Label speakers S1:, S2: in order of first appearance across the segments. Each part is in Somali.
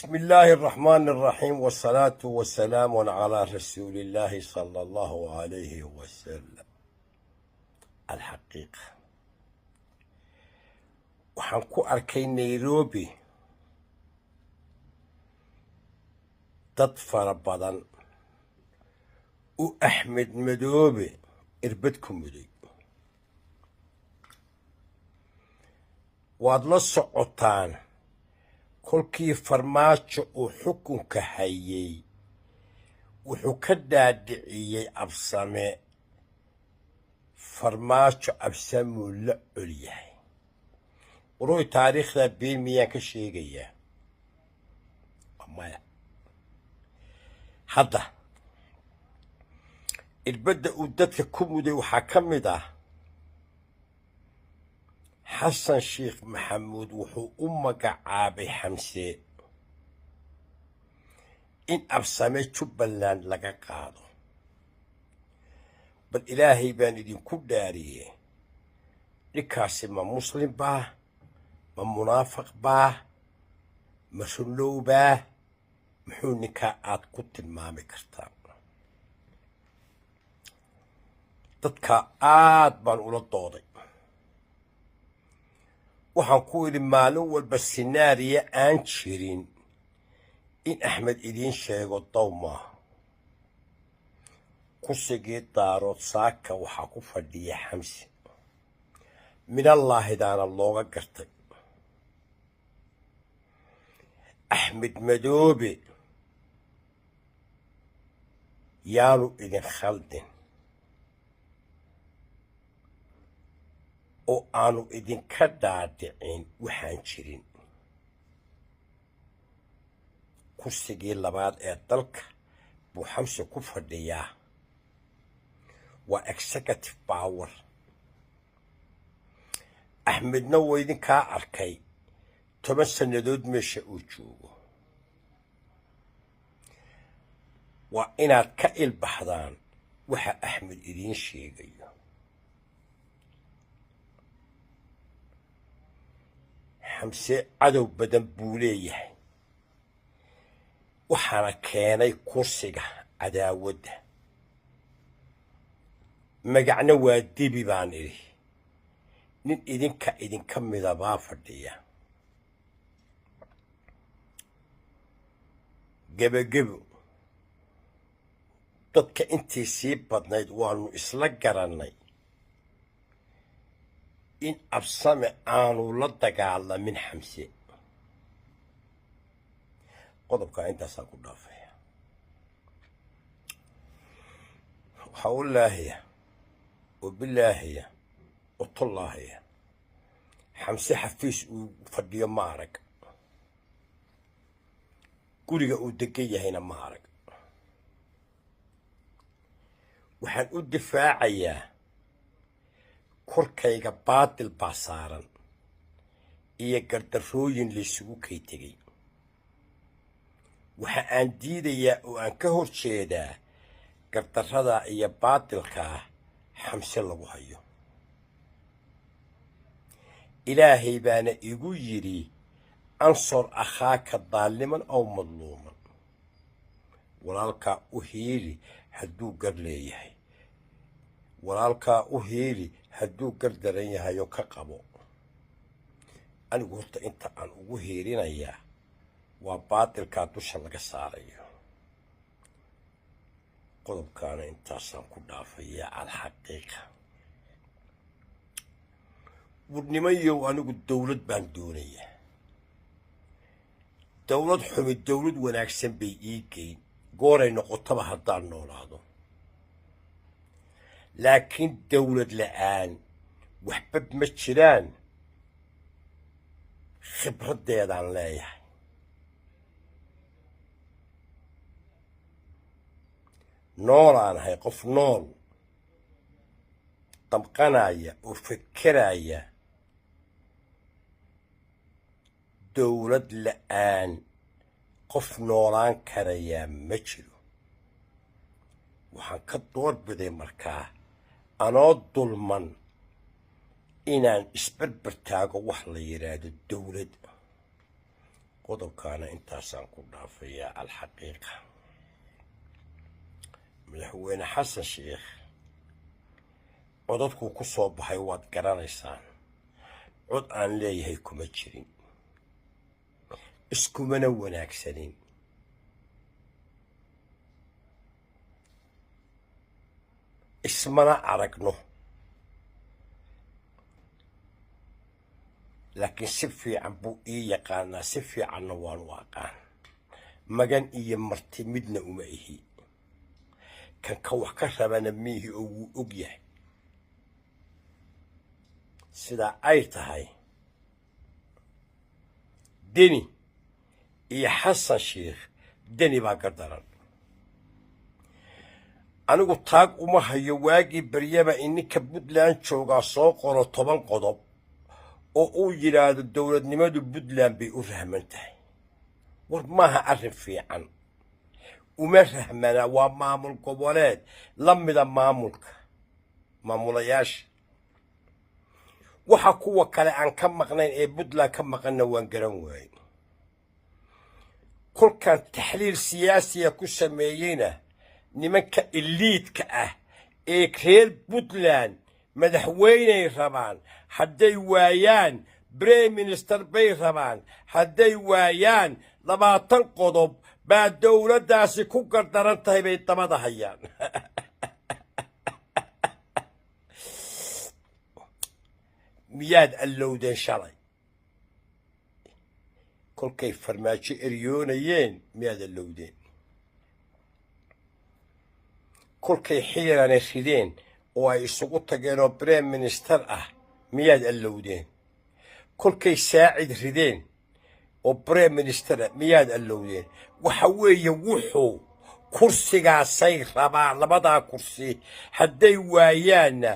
S1: بسم الله الرحمن الرحيم والصلاة والسلام على رسول الله صلى الله عليه وسلم. الحقيقة waxaan ku arkay Nairobi dad fara badan u Axmed Madoobe irbad ku muday. waad la socotaan kolkii farmaajo uu xukunka hayay wuxuu ka dhaadhiciyay absame farmaajo absamuu la olyahay. وروي تاريخ ذا بين مياه كشيغية مايا هذا البدأ ودتك كومودي وحاكم ده حسن شيخ محمود وحو أمك عابي حمسي إن أبسامي شبلان لقا قادو بل إلهي بان دين كداري لكاسي ما مسلم باه ما منافق باه ما سلو باه محو نكاءات كنت المامي كرتان dadka aad baan ula dooday. waxaan ku yidhi maalin walba sinaariya aan jirin in Axmed idiin sheego dow maaha. kursigii daarood saaka waxaa ku fadhiya Xamsi minallaahidaana looga gartay. Axmed Madoobe yaanu idin khaldin oo aanu idinka dhaadhicin waxaan jirin. kursigii labaad ee dalka buu Xamsi ku fadhiyaa. waa executive power. Axmedna wuu idinkaa arkay 10 sannadood meesha uu joogo. waa inaad ka ilbaxdaan waxa Axmed idiin sheegayo. Xamse cadow badan buu leeyahay waxaana keenay kursiga cadaawadda. magacna waa dibi baan idhi. nin idinka mida baa fadhiya. gebagebo dadka intii sii badnayd waanu isla garannay in absame aanu la dagaalamin Xamse. qodobka intaasaan ku dhaafaya. waxaa u laahiya وبالله وطلاه Xamse xafiis uu fadhiyo ma arag. guriga uu degan yahayna ma arag. waxaan u difaacayaa korkayga baatil baa saaran iyo gardarrooyin laysugu kay tegay. waxa aan diidayaa oo aan ka hor jeedaa gardarrada iyo baatilkaa Xamse lagu hayo. ilaahay baana igu yidhi ansur akhaaka daaliman aw madluuman. walaalkaa u hiili hadduu gar leeyahay. walaalkaa u hiili hadduu gar daran yahayo ka qabo. anigu horta inta aan ugu hiilinayaa waa baatilkaa dusha laga saarayo. qodobkaana intaasaan ku dhaafayaa alxaqiiqa. wadnimayow anigu dowlad baan doonayaa. dowlad xumi dowlad wanaagsan bay ii geyn gooray noqotaba haddaan noolaado. laakiin dowlad la'aan waxba ma jiraan. khibraddeedaan leeyahay. noolaan ahay qof nool damqanaya oo fekeraya. dowlad la'aan qof noolaan karayaa ma jiro. waxaan ka doorbiday markaa anoo dulman inaan isbarbar taago wax la yiraahdo dowlad. qodobkaana intaasaan ku dhaafayaa alxaqiiqa madaxweyne xasan sheekh codadkuu ku soo baxay waad garanaysaan cod aan leeyahay kuma jirin iskumana wanaagsanin ismana aragno laakiin si fiican buu ii yaqaanaa si fiicanna waan u aqaan magan iyo marti midna uma ihi kan ka wax ka rabana miihi oo wuu og yahay sidaa ay tahay deni iyo xasan sheekh deni baa ka daran anigu taag uma hayo waagii baryaba ininka puntland joogaa soo qoro 10 qodob oo uu yidhaahdo dowladnimadu puntland bay u rahman tahay war maaha arrin fiican uma rahmana waa maamul goboleed la mida maamulayaasha waxa kuwa kale aan ka maqnayn ee puntland ka maqanna waan garan waayey kolkaan taxliil siyaasiya ku sameeyeyna nimanka iliidka ah ee reer puntland madaxweyney rabaan hadday waayaan prime minister bay rabaan hadday waayaan 20 qodob baa dowladdaasi ku gardaran tahay bay dabada hayaan miyaad allowdeen shalay kolkay farmaajo eryoonayeen miyaad allowdeen kolkay xiirane rideen oo ay isugu tageen oo prime minister ah miyaad allowdeen kolkay saacid rideen oo prime minister miyaad allowdeen waxa weeye wuxuu kursigaasay rabaan labadaa kursi hadday waayaanna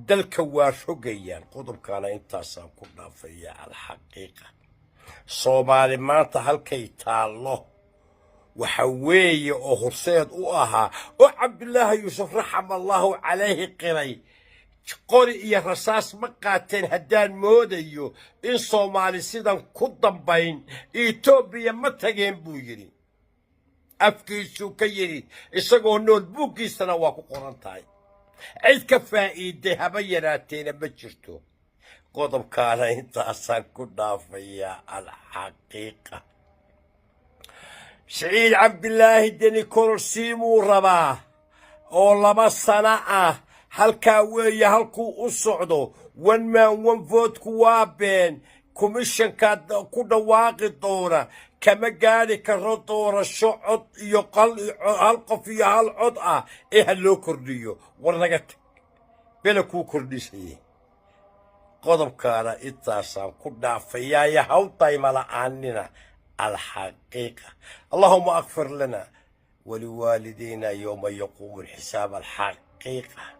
S1: dalka waa rogayaan qodobkaana intaasaan ku dhaafaya alxaqiiqa soomaali maanta halkay taallo waxa weeye oo horseed u ahaa oo cabdullaahi yuusuf raxamallahu calayhi qiray qori iyo rasaas ma qaateen haddaan moodayo in soomaali sidan ku dambayn etoobiya ma tageen buu yidhi afkiisuu ka yidhi isagoo nool buuggiisana waa ku qoran tahay cid ka faa'iiday haba yaraateena ma jirto qodobkaana intaasaan ku dhaafayaa alxaqiiqa سعيد عبد الله دني كورسيمو رباه oo 2 sano ah halka weeye halku u socdo one man one vote ku waa been commissionka ku dhawaaqi doona kama gaari karo doorasho cod iyo hal qof iyo hal cod ah ee loo kordhiyo war naga tag bela ku kordhisay qodobkaana intaasaan ku dhaafayaa hawtay mala aanina الحقيقة اللهم أغفر لنا ولوالدينا يوم يقوم الحساب الحقيقة